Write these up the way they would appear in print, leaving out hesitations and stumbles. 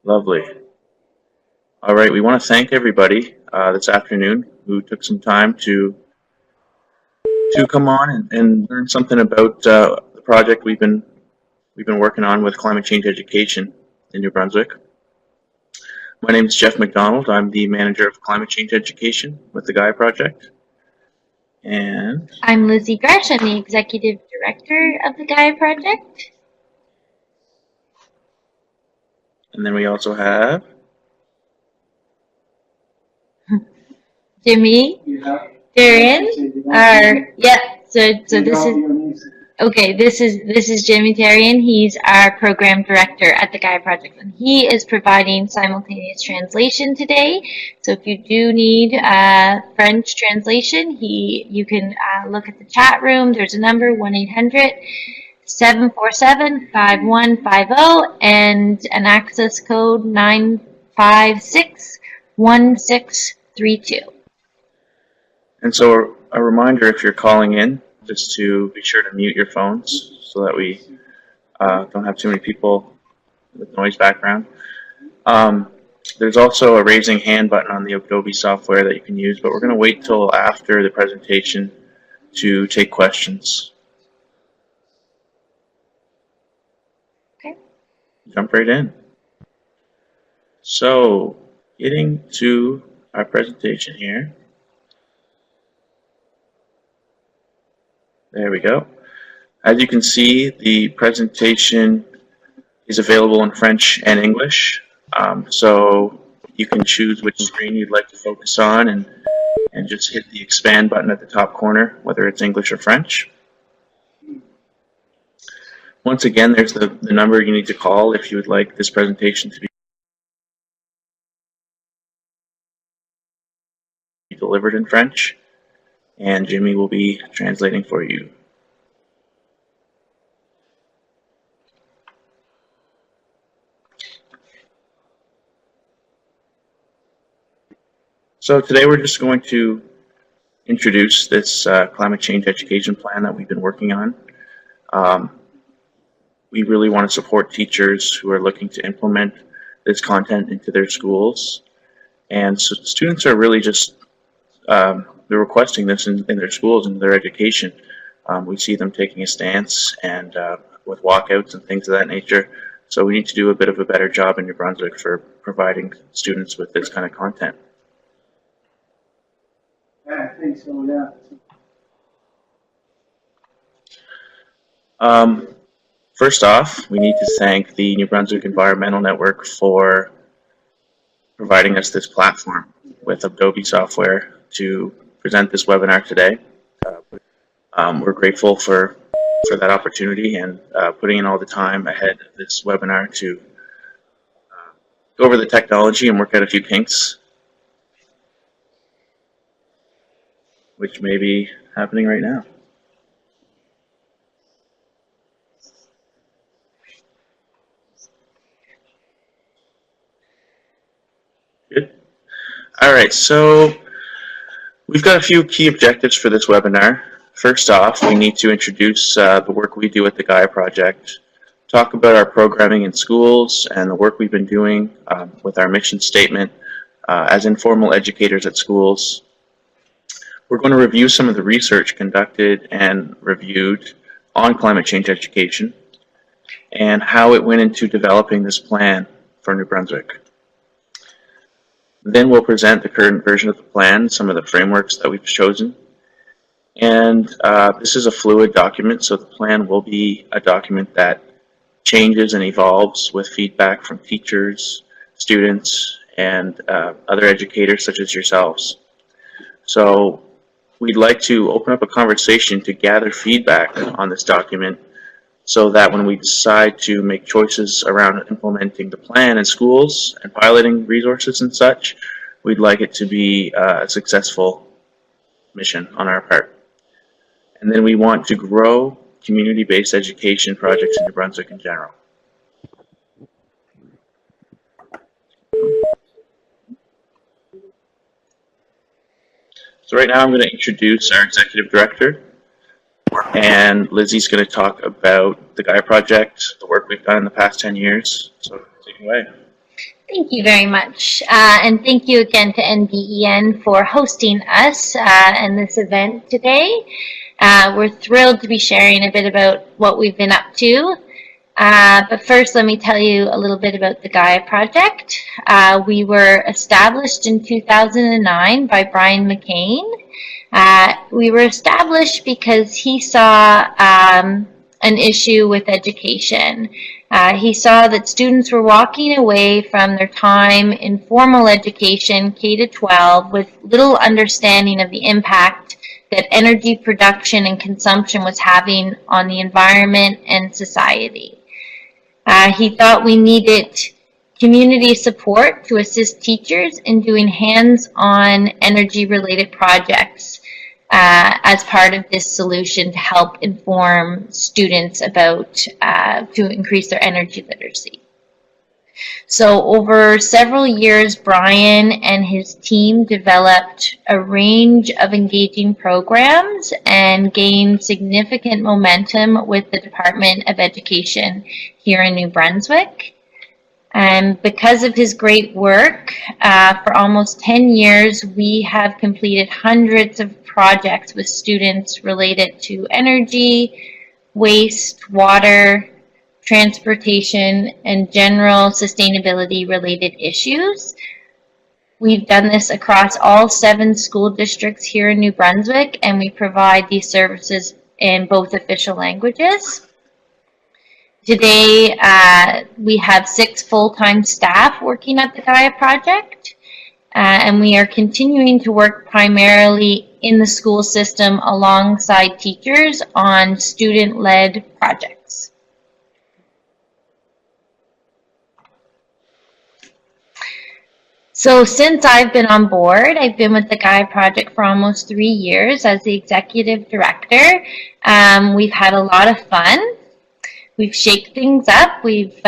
Lovely. All right, we want to thank everybody this afternoon who took some time to come on and learn something about the project we've been working on with climate change education in New Brunswick. My name is Geoff MacDonald. I'm the manager of climate change education with the Gaia Project. And I'm Lizzie Gresh. I'm the executive director of the Gaia Project. And then we also have Jimmy, Darren, so this is okay. This is Jimmy Tarian. He's our program director at the Gaia Project, and he is providing simultaneous translation today. So if you do need French translation, you can look at the chat room. There's a number 1-800-747-5150 and an access code 9561632. And so a reminder, if you're calling in, just to be sure to mute your phones so that we don't have too many people with noise background. There's also a raising hand button on the Adobe software that you can use, but we're going to wait till after the presentation to take questions. Okay. Jump right in. So, getting to our presentation here. There we go. As you can see, the presentation is available in French and English. So you can choose which screen you'd like to focus on and just hit the expand button at the top corner, whether it's English or French. Once again, there's the number you need to call if you would like this presentation to be delivered in French, and Jimmy will be translating for you. So today we're just going to introduce this climate change education plan that we've been working on. We really want to support teachers who are looking to implement this content into their schools. And so students are really just they're requesting this in their schools and their education. We see them taking a stance and with walkouts and things of that nature. So we need to do a bit of a better job in New Brunswick for providing students with this kind of content. Yeah, I think so, yeah. First off, we need to thank the New Brunswick Environmental Network for providing us this platform with Adobe software to present this webinar today. We're grateful for that opportunity and putting in all the time ahead of this webinar to go over the technology and work out a few kinks, which may be happening right now. Good. All right, so we've got a few key objectives for this webinar. First off, we need to introduce the work we do at the Gaia Project, talk about our programming in schools and the work we've been doing with our mission statement as informal educators at schools. We're going to review some of the research conducted and reviewed on climate change education and how it went into developing this plan for New Brunswick. Then we'll present the current version of the plan, some of the frameworks that we've chosen. And this is a fluid document, so the plan will be a document that changes and evolves with feedback from teachers, students, and other educators such as yourselves. So we'd like to open up a conversation to gather feedback on this document so that when we decide to make choices around implementing the plan in schools and piloting resources and such, we'd like it to be a successful mission on our part. And then we want to grow community-based education projects in New Brunswick in general. So right now I'm going to introduce our executive director, and Lizzie's going to talk about the Gaia Project, the work we've done in the past 10 years. So take it away. Thank you very much. And thank you again to NBEN for hosting us in this event today. We're thrilled to be sharing a bit about what we've been up to. But first, let me tell you a little bit about the Gaia Project. We were established in 2009 by Brian McCain. We were established because he saw an issue with education. He saw that students were walking away from their time in formal education, K-12, with little understanding of the impact that energy production and consumption was having on the environment and society. He thought we needed community support to assist teachers in doing hands-on energy-related projects as part of this solution to help inform students about to increase their energy literacy. So over several years, Brian and his team developed a range of engaging programs and gained significant momentum with the Department of Education here in New Brunswick. And because of his great work, for almost 10 years, we have completed hundreds of projects with students related to energy, waste, water, transportation, and general sustainability related issues. We've done this across all 7 school districts here in New Brunswick, and we provide these services in both official languages. Today, we have 6 full-time staff working at the Gaia Project, and we are continuing to work primarily in the school system alongside teachers on student-led projects. So since I've been on board, I've been with the Gaia Project for almost 3 years as the executive director. We've had a lot of fun. We've shaken things up. We've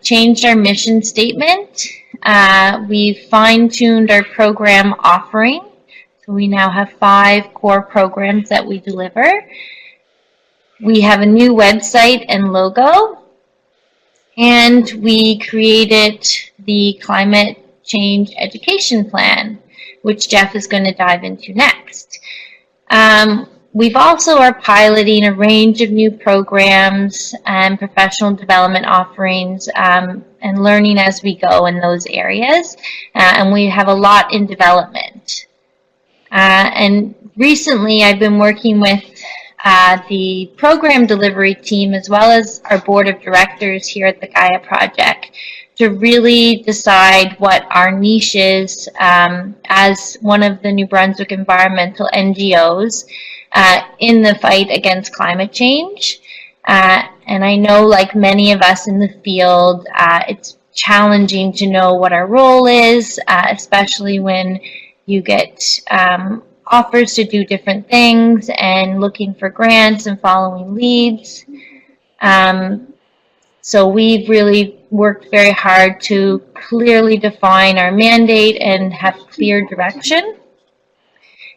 changed our mission statement. We've fine-tuned our program offering. So we now have 5 core programs that we deliver. We have a new website and logo. And we created the Climate Change Education Plan, which Geoff is going to dive into next. We've also are piloting a range of new programs and professional development offerings and learning as we go in those areas. And we have a lot in development. And recently I've been working with the program delivery team as well as our board of directors here at the Gaia Project to really decide what our niche is as one of the New Brunswick environmental NGOs in the fight against climate change. And I know, like many of us in the field, it's challenging to know what our role is, especially when you get offers to do different things and looking for grants and following leads. So we've really worked very hard to clearly define our mandate and have clear direction.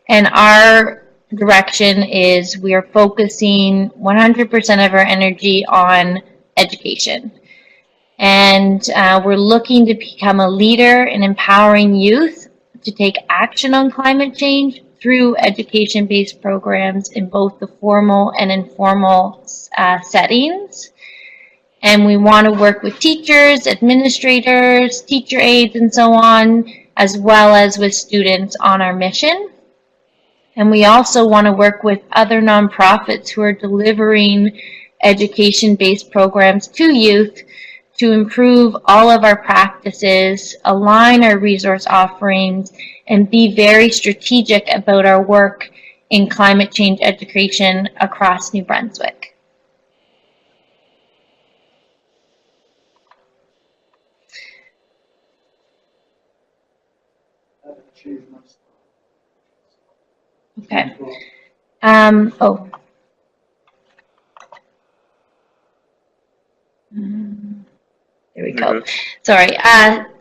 And our direction is we are focusing 100% of our energy on education. And we're looking to become a leader in empowering youth to take action on climate change through education-based programs in both the formal and informal settings. And we want to work with teachers, administrators, teacher aides, and so on, as well as with students on our mission. And we also want to work with other nonprofits who are delivering education-based programs to youth to improve all of our practices, align our resource offerings, and be very strategic about our work in climate change education across New Brunswick. Okay. There we go. Sorry.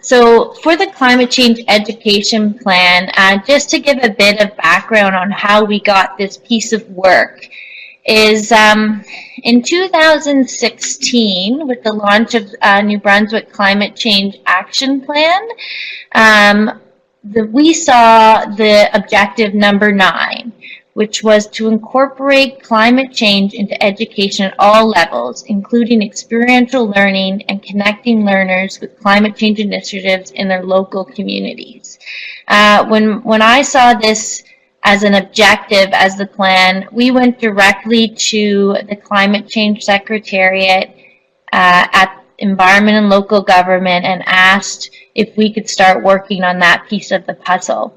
So for the climate change education plan, just to give a bit of background on how we got this piece of work, is in 2016, with the launch of New Brunswick Climate Change Action Plan, we saw the objective number 9, which was to incorporate climate change into education at all levels, including experiential learning and connecting learners with climate change initiatives in their local communities. When I saw this as an objective, as the plan, we went directly to the Climate Change Secretariat at Environment and Local Government and asked if we could start working on that piece of the puzzle.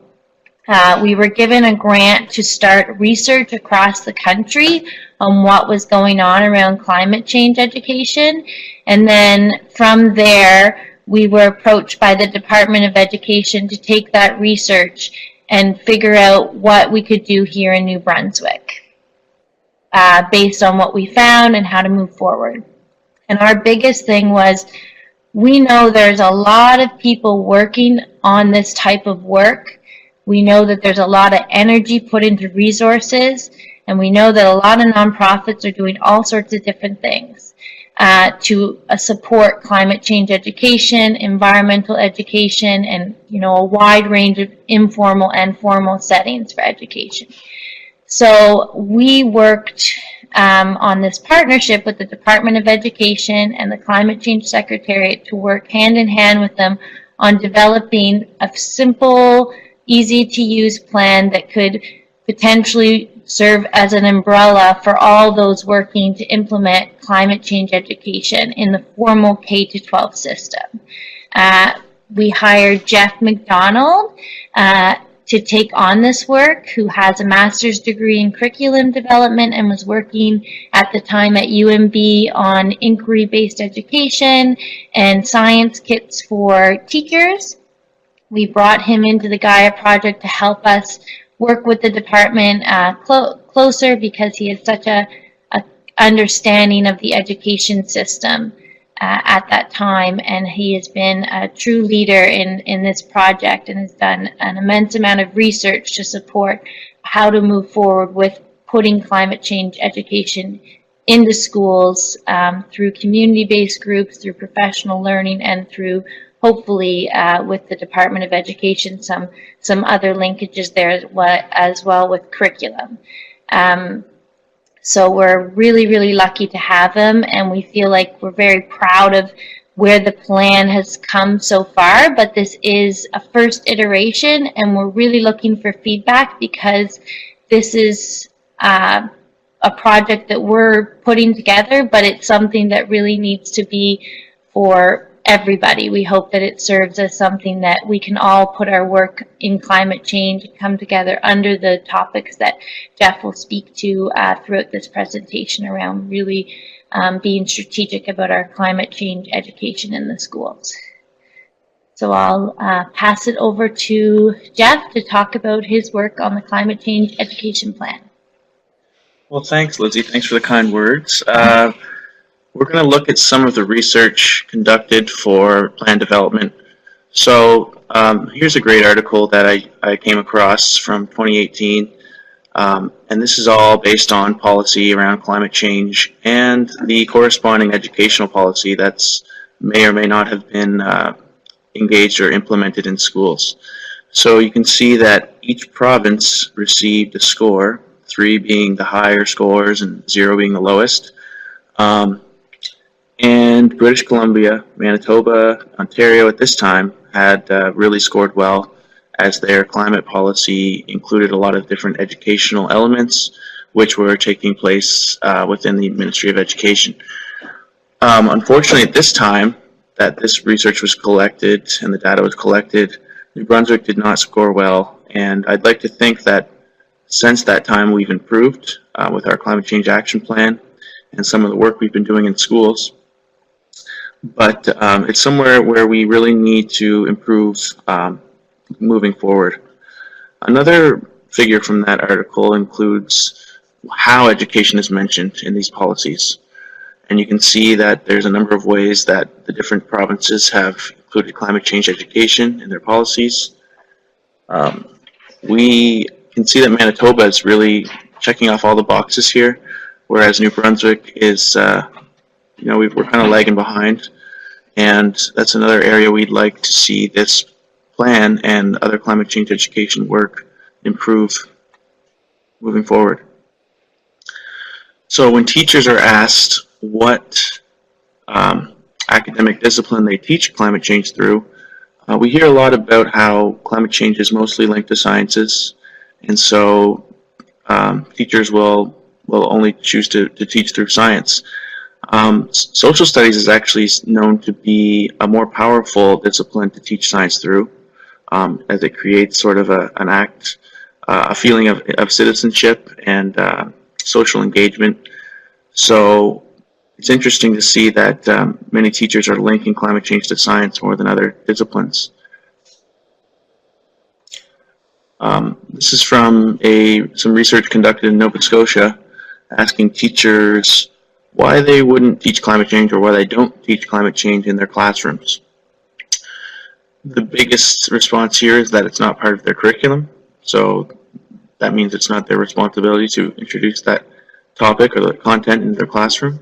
We were given a grant to start research across the country on what was going on around climate change education, and then from there we were approached by the Department of Education to take that research and figure out what we could do here in New Brunswick based on what we found and how to move forward. And our biggest thing was, we know there's a lot of people working on this type of work. We know that there's a lot of energy put into resources, and we know that a lot of nonprofits are doing all sorts of different things to support climate change education, environmental education, and a wide range of informal and formal settings for education. So we worked on this partnership with the Department of Education and the Climate Change Secretariat to work hand in hand with them on developing a simple, easy-to-use plan that could potentially serve as an umbrella for all those working to implement climate change education in the formal K-12 system. We hired Geoff MacDonald to take on this work, who has a master's degree in curriculum development and was working at the time at UMB on inquiry-based education and science kits for teachers. We brought him into the Gaia Project to help us work with the department closer, because he had such a understanding of the education system at that time, and he has been a true leader in this project and has done an immense amount of research to support how to move forward with putting climate change education into schools through community-based groups, through professional learning, and through hopefully with the Department of Education some other linkages there as well with curriculum. So we're really, really lucky to have him, and we feel like we're very proud of where the plan has come so far, but this is a first iteration, and we're really looking for feedback, because this is a project that we're putting together, but it's something that really needs to be for everybody. We hope that it serves as something that we can all put our work in climate change and come together under the topics that Geoff will speak to throughout this presentation around really being strategic about our climate change education in the schools. So I'll pass it over to Geoff to talk about his work on the climate change education plan. Well, thanks, Lizzie. Thanks for the kind words. We're going to look at some of the research conducted for plan development. So here's a great article that I came across from 2018, and this is all based on policy around climate change and the corresponding educational policy that's may or may not have been engaged or implemented in schools. So you can see that each province received a score, 3 being the higher scores and 0 being the lowest. And British Columbia, Manitoba, Ontario at this time had really scored well, as their climate policy included a lot of different educational elements which were taking place within the Ministry of Education. Unfortunately, at this time that this research was collected and the data was collected, New Brunswick did not score well, and I'd like to think that since that time we've improved with our climate change action plan and some of the work we've been doing in schools. But it's somewhere where we really need to improve moving forward. Another figure from that article includes how education is mentioned in these policies. And you can see that there's a number of ways that the different provinces have included climate change education in their policies. We can see that Manitoba is really checking off all the boxes here. whereas New Brunswick is, you know, we're kind of lagging behind. And that's another area we'd like to see this plan and other climate change education work improve moving forward. So when teachers are asked what academic discipline they teach climate change through, we hear a lot about how climate change is mostly linked to sciences, and so teachers will only choose to teach through science. Social studies is actually known to be a more powerful discipline to teach science through, as it creates sort of a feeling of citizenship and social engagement. So it's interesting to see that many teachers are linking climate change to science more than other disciplines. This is from some research conducted in Nova Scotia, asking teachers why they wouldn't teach climate change or why they don't teach climate change in their classrooms. The biggest response here is that it's not part of their curriculum, so that means it's not their responsibility to introduce that topic or the content into their classroom.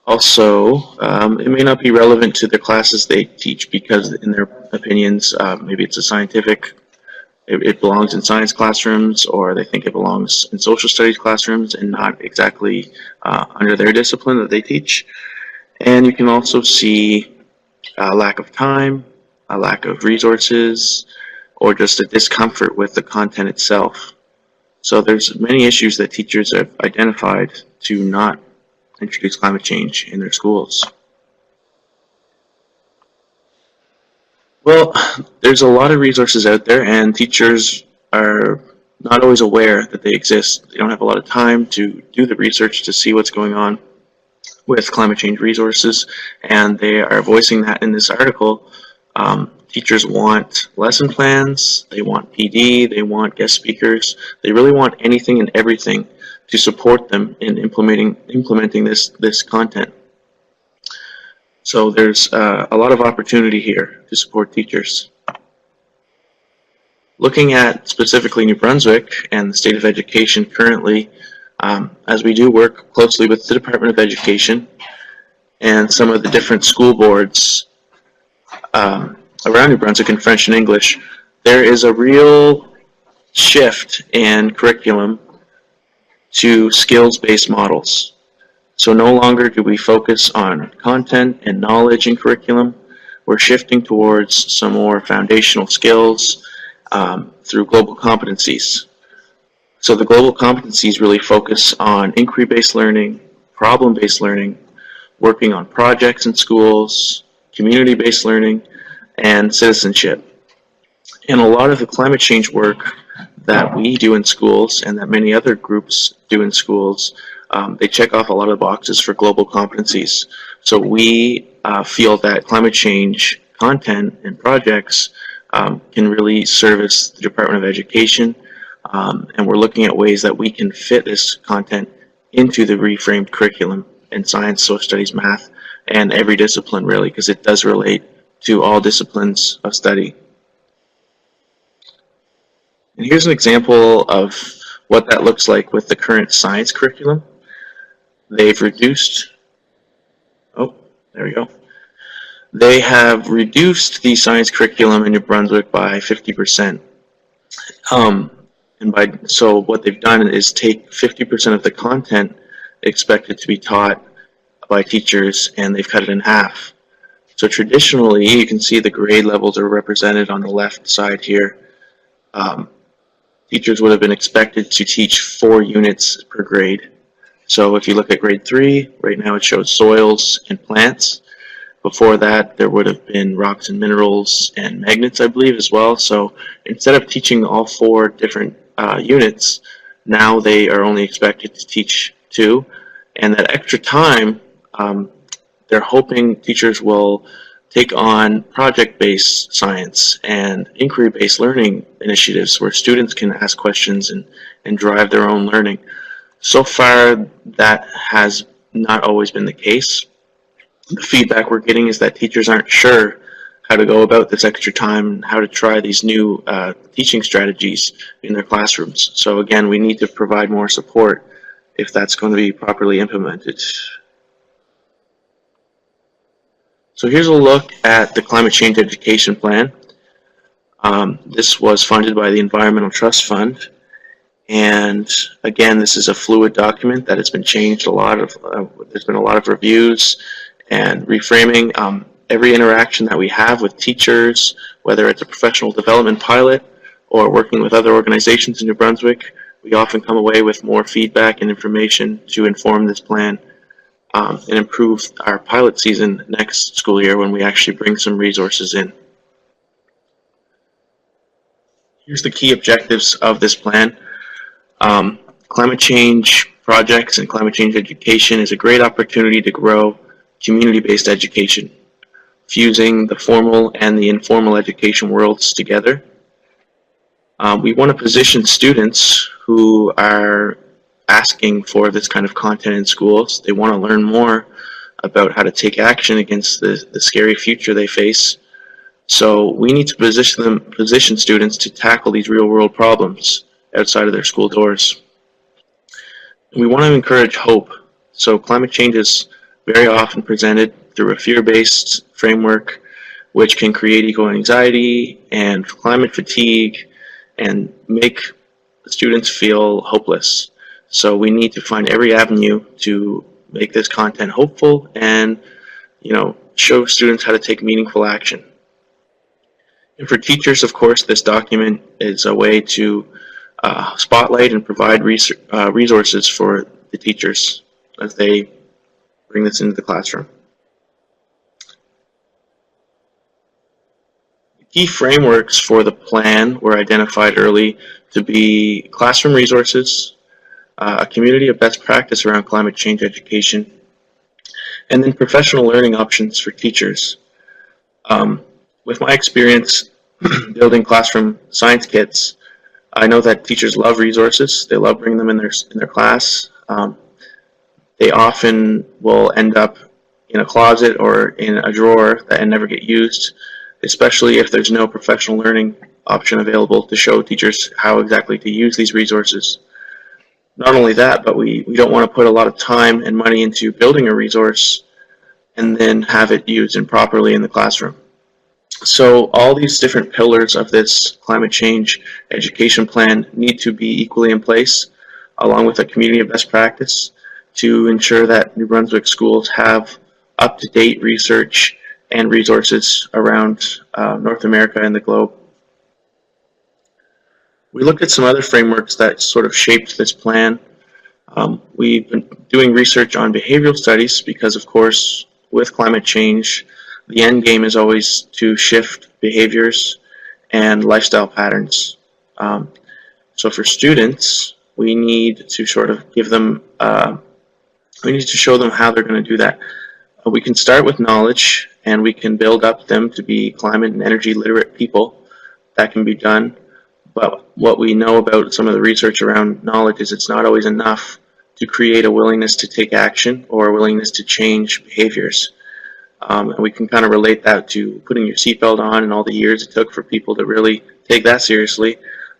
Also, it may not be relevant to the classes they teach because, in their opinions, maybe it's a scientific, it belongs in science classrooms, or they think it belongs in social studies classrooms and not exactly under their discipline that they teach. And you can also see a lack of time, a lack of resources, or just a discomfort with the content itself. So there's many issues that teachers have identified to not introduce climate change in their schools. Well, there's a lot of resources out there, and teachers are not always aware that they exist. They don't have a lot of time to do the research to see what's going on with climate change resources, and they are voicing that in this article. Teachers want lesson plans, they want PD, they want guest speakers, they really want anything and everything to support them in implementing this content. So there's a lot of opportunity here to support teachers. Looking at specifically New Brunswick and the state of education currently, as we do work closely with the Department of Education and some of the different school boards around New Brunswick in French and English, there is a real shift in curriculum to skills-based models. So no longer do we focus on content and knowledge in curriculum. We're shifting towards some more foundational skills through global competencies. So the global competencies really focus on inquiry-based learning, problem-based learning, working on projects in schools, community-based learning, and citizenship. And a lot of the climate change work that we do in schools and that many other groups do in schools, they check off a lot of the boxes for global competencies. So we feel that climate change content and projects can really service the Department of Education, and we're looking at ways that we can fit this content into the reframed curriculum in science, social studies, math, and every discipline really, because it does relate to all disciplines of study. And here's an example of what that looks like with the current science curriculum. They've reduced, oh, there we go. They have reduced the science curriculum in New Brunswick by 50%. So what they've done is take 50% of the content expected to be taught by teachers, and they've cut it in half. So traditionally, you can see the grade levels are represented on the left side here. Teachers would have been expected to teach 4 units per grade. So if you look at grade 3, right now it shows soils and plants. Before that, there would have been rocks and minerals and magnets, I believe, as well. So instead of teaching all 4 different units, now they are only expected to teach 2. And that extra time, they're hoping teachers will take on project-based science and inquiry-based learning initiatives where students can ask questions and drive their own learning. So far, that has not always been the case. The feedback we're getting is that teachers aren't sure how to go about this extra time and how to try these new teaching strategies in their classrooms. So again, we need to provide more support if that's going to be properly implemented. So here's a look at the Climate Change Education Plan. This was funded by the Environmental Trust Fund. And again, this is a fluid document that has been changed a lot. There's been a lot of reviews and reframing. Every interaction that we have with teachers, whether it's a professional development pilot or working with other organizations in New Brunswick, we often come away with more feedback and information to inform this plan and improve our pilot season next school year when we actually bring some resources in. Here's the key objectives of this plan. Climate change projects and climate change education is a great opportunity to grow community-based education, fusing the formal and the informal education worlds together. We want to position students who are asking for this kind of content in schools. They want to learn more about how to take action against the scary future they face. So we need to position students to tackle these real-world problems outside of their school doors. And we want to encourage hope. So climate change is very often presented through a fear-based framework, which can create eco-anxiety and climate fatigue and make students feel hopeless. So we need to find every avenue to make this content hopeful and, show students how to take meaningful action. And for teachers, of course, this document is a way to spotlight and provide resources for the teachers as they bring this into the classroom. The key frameworks for the plan were identified early to be classroom resources, a community of best practice around climate change education, and then professional learning options for teachers. With my experience building classroom science kits, I know that teachers love resources. They love bringing them in their class. They often will end up in a closet or in a drawer and never get used, especially if there's no professional learning option available to show teachers how exactly to use these resources. Not only that, but we don't want to put a lot of time and money into building a resource and then have it used improperly in the classroom. So all these different pillars of this climate change education plan need to be equally in place, along with a community of best practice, to ensure that New Brunswick schools have up-to-date research and resources around North America and the globe. We looked at some other frameworks that sort of shaped this plan. We've been doing research on behavioral studies because, of course, with climate change, the end game is always to shift behaviors and lifestyle patterns. So for students, we need to sort of give them, we need to show them how they're going to do that. We can start with knowledge, and we can build up them to be climate and energy literate people. That can be done. But what we know about some of the research around knowledge is it's not always enough to create a willingness to take action or a willingness to change behaviors. And we can kind of relate that to putting your seatbelt on and all the years it took for people to really take that seriously,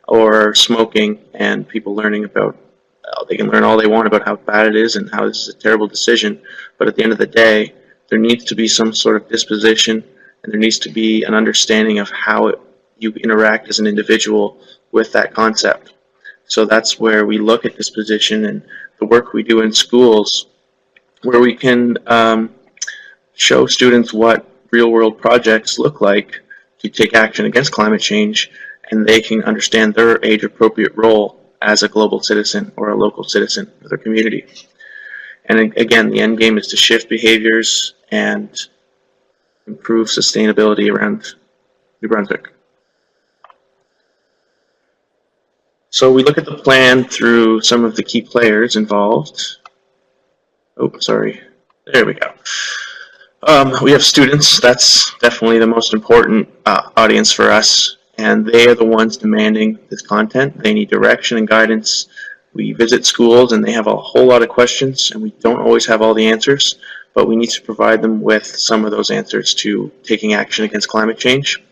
or smoking and people learning about, they can learn all they want about how bad it is and how this is a terrible decision, but at the end of the day, there needs to be some sort of disposition, and there needs to be an understanding of how you interact as an individual with that concept. So that's where we look at disposition and the work we do in schools, where we can show students what real-world projects look like to take action against climate change, and they can understand their age-appropriate role as a global citizen or a local citizen of their community. And again, the end game is to shift behaviors and improve sustainability around New Brunswick. So we look at the plan through some of the key players involved. Oh, sorry. There we go. We have students. That's definitely the most important audience for us, and they are the ones demanding this content. They need direction and guidance. We visit schools, and they have a whole lot of questions, and we don't always have all the answers, but we need to provide them with some of those answers to taking action against climate change.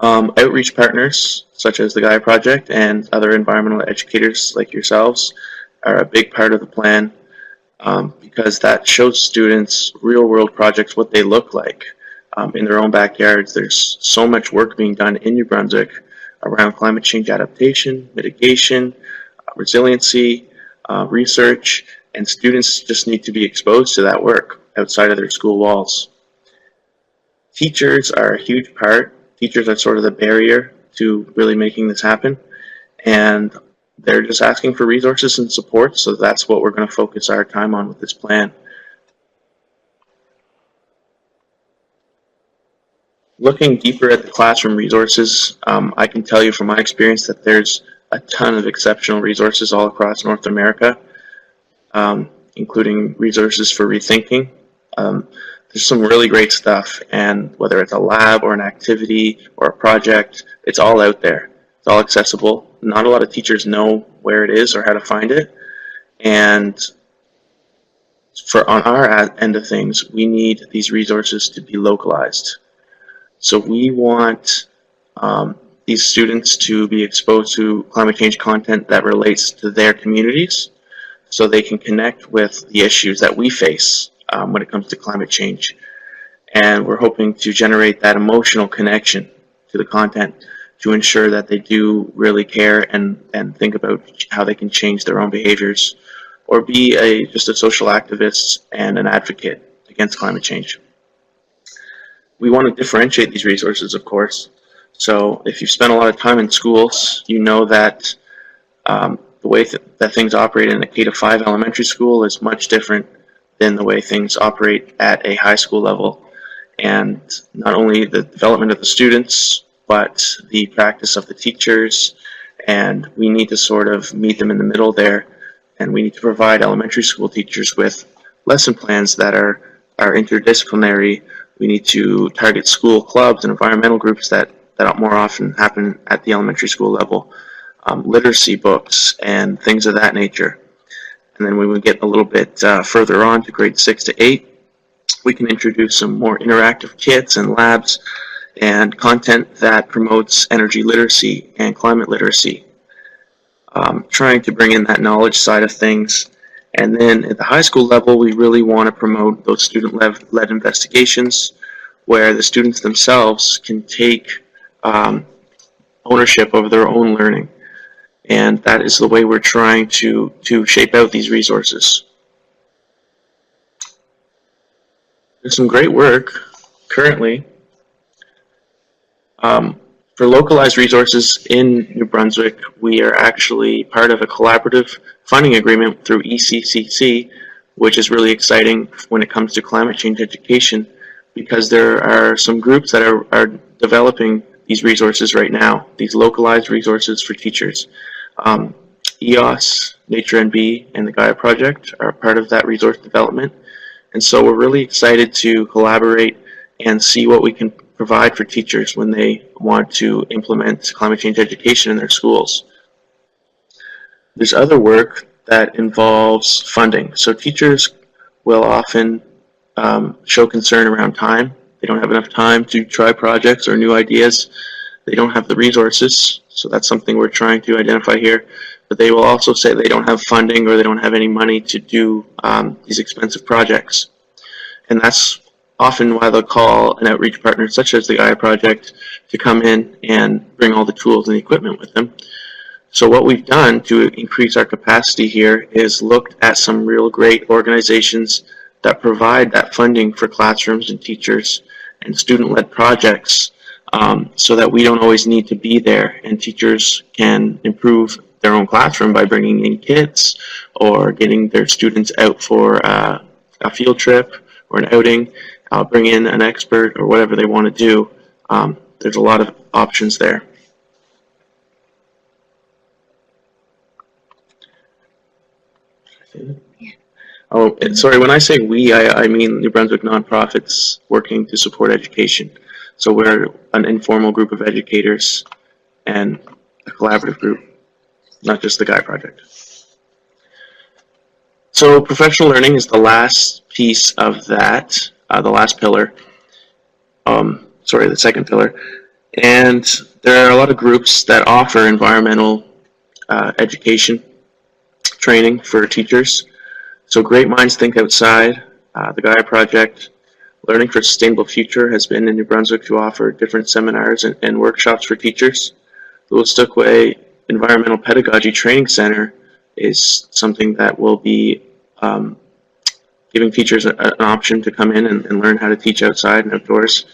Outreach partners, such as the Gaia Project and other environmental educators like yourselves, are a big part of the plan, because that shows students real-world projects, what they look like in their own backyards. There's so much work being done in New Brunswick around climate change adaptation, mitigation, resiliency, research, and students just need to be exposed to that work outside of their school walls. Teachers are a huge part. Teachers are sort of the barrier to really making this happen, and they're just asking for resources and support, so that's what we're going to focus our time on with this plan. Looking deeper at the classroom resources, I can tell you from my experience that there's a ton of exceptional resources all across North America, including resources for rethinking. There's some really great stuff, and whether it's a lab or an activity or a project, it's all out there. It's all accessible. Not a lot of teachers know where it is or how to find it, and on our end of things, we need these resources to be localized. So we want these students to be exposed to climate change content that relates to their communities, so they can connect with the issues that we face when it comes to climate change. And we're hoping to generate that emotional connection to the content to ensure that they do really care and think about how they can change their own behaviors or be just a social activist and an advocate against climate change. We want to differentiate these resources, of course. So if you've spent a lot of time in schools, you know that the way that things operate in a K-5 elementary school is much different than the way things operate at a high school level. And not only the development of the students, but the practice of the teachers, and we need to sort of meet them in the middle there, and we need to provide elementary school teachers with lesson plans that are interdisciplinary. We need to target school clubs and environmental groups that more often happen at the elementary school level, literacy books and things of that nature. And then when we get a little bit further on to grades 6 to 8, we can introduce some more interactive kits and labs and content that promotes energy literacy and climate literacy, trying to bring in that knowledge side of things. And then at the high school level, we really want to promote those student-led investigations where the students themselves can take ownership over their own learning. And that is the way we're trying to shape out these resources. There's some great work currently for localized resources in New Brunswick. We are actually part of a collaborative funding agreement through ECCC, which is really exciting when it comes to climate change education, because there are some groups that are developing these resources right now, these localized resources for teachers. EOS, Nature NB, and the Gaia Project are part of that resource development. And so we're really excited to collaborate and see what we can provide for teachers when they want to implement climate change education in their schools. There's other work that involves funding. So teachers will often show concern around time. They don't have enough time to try projects or new ideas. They don't have the resources, so that's something we're trying to identify here. But they will also say they don't have funding or they don't have any money to do these expensive projects. And that's often why they'll call an outreach partner such as the Gaia Project to come in and bring all the tools and the equipment with them. So what we've done to increase our capacity here is looked at some real great organizations that provide that funding for classrooms and teachers and student-led projects, so that we don't always need to be there, and teachers can improve their own classroom by bringing in kits or getting their students out for a field trip or an outing, bring in an expert or whatever they want to do. There's a lot of options there. Yeah. Oh, sorry, when I say we, I mean New Brunswick nonprofits working to support education. So we're an informal group of educators and a collaborative group, not just the Gaia Project. So professional learning is the last piece of that, the last pillar. Sorry, the second pillar. And there are a lot of groups that offer environmental education. training for teachers. So Great Minds Think Outside, the Gaia Project, Learning for a Sustainable Future has been in New Brunswick to offer different seminars and workshops for teachers. The Wolastoqey Environmental Pedagogy Training Center is something that will be giving teachers an option to come in and learn how to teach outside and outdoors.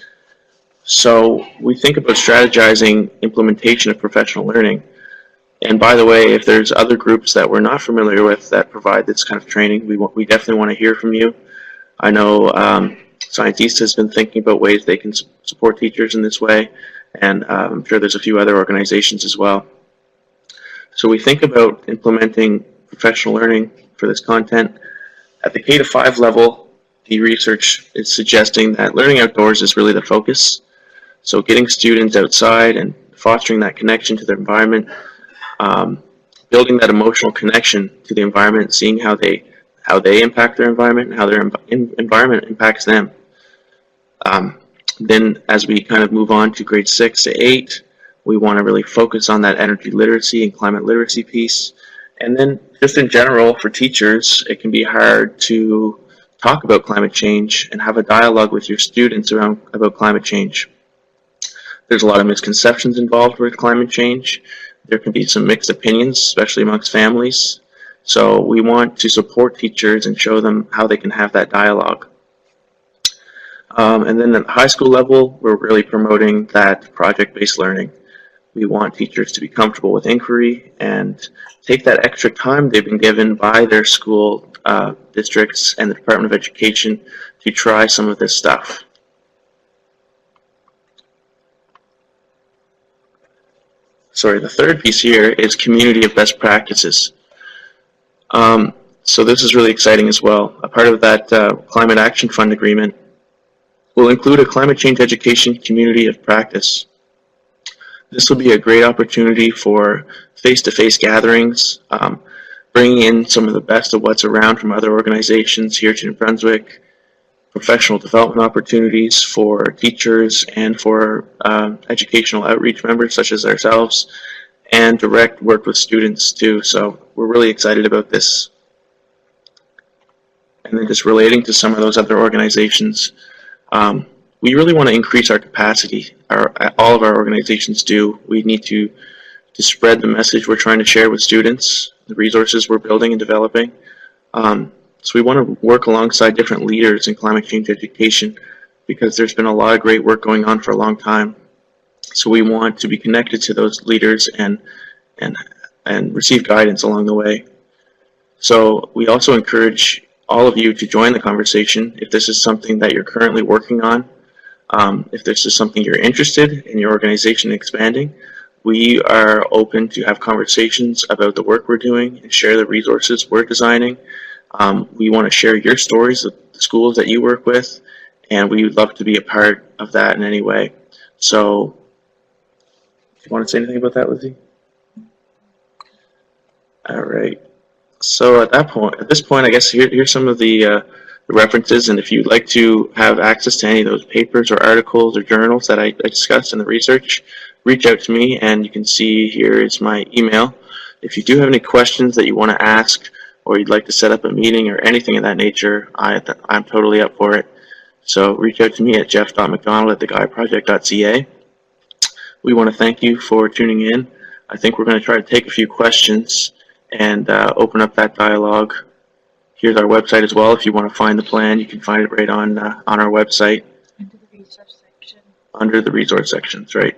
So we think about strategizing implementation of professional learning. And by the way, if there's other groups that we're not familiar with that provide this kind of training, we definitely want to hear from you. I know Scientista has been thinking about ways they can support teachers in this way, and I'm sure there's a few other organizations as well. So we think about implementing professional learning for this content. At the K-5 level, the research is suggesting that learning outdoors is really the focus. So getting students outside and fostering that connection to their environment, building that emotional connection to the environment, seeing how they impact their environment and how their environment impacts them. Then as we kind of move on to grade 6 to 8, we want to really focus on that energy literacy and climate literacy piece. And then just in general for teachers, it can be hard to talk about climate change and have a dialogue with your students about climate change. There's a lot of misconceptions involved with climate change. There can be some mixed opinions, especially amongst families. So we want to support teachers and show them how they can have that dialogue. And then at the high school level, we're really promoting that project-based learning. We want teachers to be comfortable with inquiry and take that extra time they've been given by their school districts and the Department of Education to try some of this stuff. Sorry, the third piece here is community of best practices. So this is really exciting as well. A part of that Climate Action Fund agreement will include a climate change education community of practice. This will be a great opportunity for face-to-face gatherings, bringing in some of the best of what's around from other organizations here to New Brunswick, professional development opportunities for teachers and for educational outreach members such as ourselves, and direct work with students too. So we're really excited about this. And then just relating to some of those other organizations, we really want to increase our capacity. All of our organizations do. We need to spread the message we're trying to share with students, the resources we're building and developing. So we want to work alongside different leaders in climate change education because there's been a lot of great work going on for a long time. So we want to be connected to those leaders and receive guidance along the way. So we also encourage all of you to join the conversation if this is something that you're currently working on. If this is something you're interested in your organization expanding, we are open to have conversations about the work we're doing and share the resources we're designing. We want to share your stories of the schools that you work with, and we would love to be a part of that in any way. So, do you want to say anything about that, Lizzie? All right. So at this point, I guess here's some of the references, and if you'd like to have access to any of those papers or articles or journals that I discussed in the research, reach out to me, and you can see here is my email. If you do have any questions that you want to ask, or you'd like to set up a meeting or anything of that nature, I'm totally up for it. So reach out to me at geoff.macdonald@thegaiaproject.ca. We want to thank you for tuning in. I think we're going to try to take a few questions and open up that dialogue. Here's our website as well. If you want to find the plan, you can find it right on our website. Under the resource section. Under the resource sections, right.